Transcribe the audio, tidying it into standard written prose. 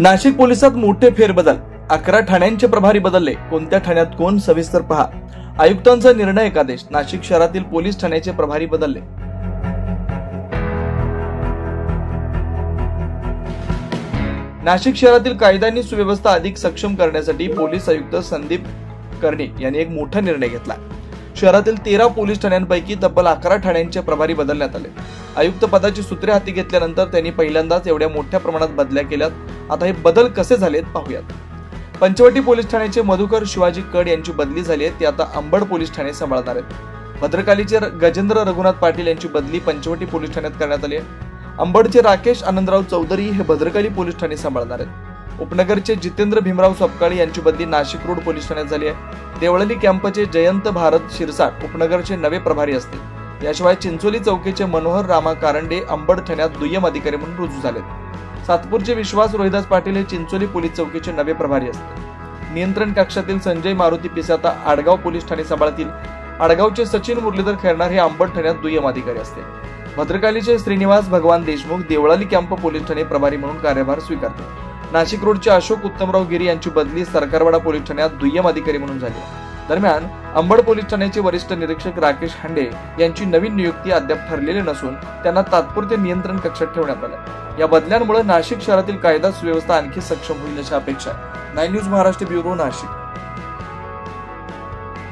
नाशिक पोलिसात मोठे फेरबदल, 11 ठाण्यांचे प्रभारी बदलले. कोणत्या ठाण्यात कोण, सविस्तर पहा. आयुक्तांचा निर्णायक आदेश. नाशिक शहरातील पोलीस ठाण्याचे प्रभारी बदलले. नाशिक शहरातील कायदा आणि सुव्यवस्था अधिक सक्षम करण्यासाठी पोलीस आयुक्त संदीप कर्णिक यांनी एक मोठा निर्णय घेतला. शहरातील 13 पोलीस ठाण्यांपैकी तब्बल 11 ठाण्यांचे प्रभारी बदलण्यात आले. आयुक्त पदाची सूत्रे हाती घेतल्यानंतर त्यांनी पहिल्यांदाच एवढ्या मोठ्या प्रमाणात बदल्या केल्यात. आता हे बदल कसे झालेत पाहूयात. पंचवटी पोलीस ठाण्याचे मधुकर शिवाजी कड यांची बदली झाली आहे. ते आता अंबड पोलीस ठाणे सांभाळणार आहेत. भद्रकालीचे गजेंद्र रघुनाथ पाटील यांची बदली पंचवटी पोलीस ठाण्यात करण्यात आली आहे. अंबडचे राकेश आनंदराव चौधरी हे भद्रकाली पोलीस ठाणे सांभाळणार आहेत. उपनगरचे जितेंद्र भीमराव सपकाळी यांची बदली नाशिक रोड पोलीस ठाण्यात झाली आहे. देवळाली कॅम्पचे जयंत भारत शिरसाट उपनगरचे नवे प्रभारी असतील. याशिवाय चिंचोली चौकीचे मनोहर रामा कारंडे अंबड ठाण्यात दुय्यम अधिकारी म्हणून रुजू झालेत. सातपूरचे विश्वास रोहिदास पाटील हे चिंचोली पोलीस चौकीचे नवे प्रभारी असतील. नियंत्रण कक्षातील संजय मारुती पिसे आता आडगाव पोलीस ठाणे सांभाळतील. आडगावचे सचिन मुरलीधर खैरनार हे अंबड ठाण्यात दुय्यम अधिकारी असतील. भद्रकालीचे श्रीनिवास भगवान देशमुख देवळाली कॅम्प पोलीस ठाणे प्रभारी म्हणून कार्यभार स्वीकारतील. नाशिक रोडचे अशोक उत्तमराव गिरी यांची बदली सरकारवाडा पोलीस ठाण्यात दुय्यम अधिकारी म्हणून झाली. दरम्यान अंबड पोलीस ठाण्याचे वरिष्ठ निरीक्षक राकेश हांडे यांची नवीन नियुक्ती अद्याप ठरलेली नसून त्यांना तात्पुरते नियंत्रण कक्षात ठेवण्यात आले. या बदल्यांमुळे नाशिक शहरातील कायदा सुव्यवस्था आणखी सक्षम होईल अशी अपेक्षा आहे. 9 न्यूज महाराष्ट्र ब्युरो, नाशिक.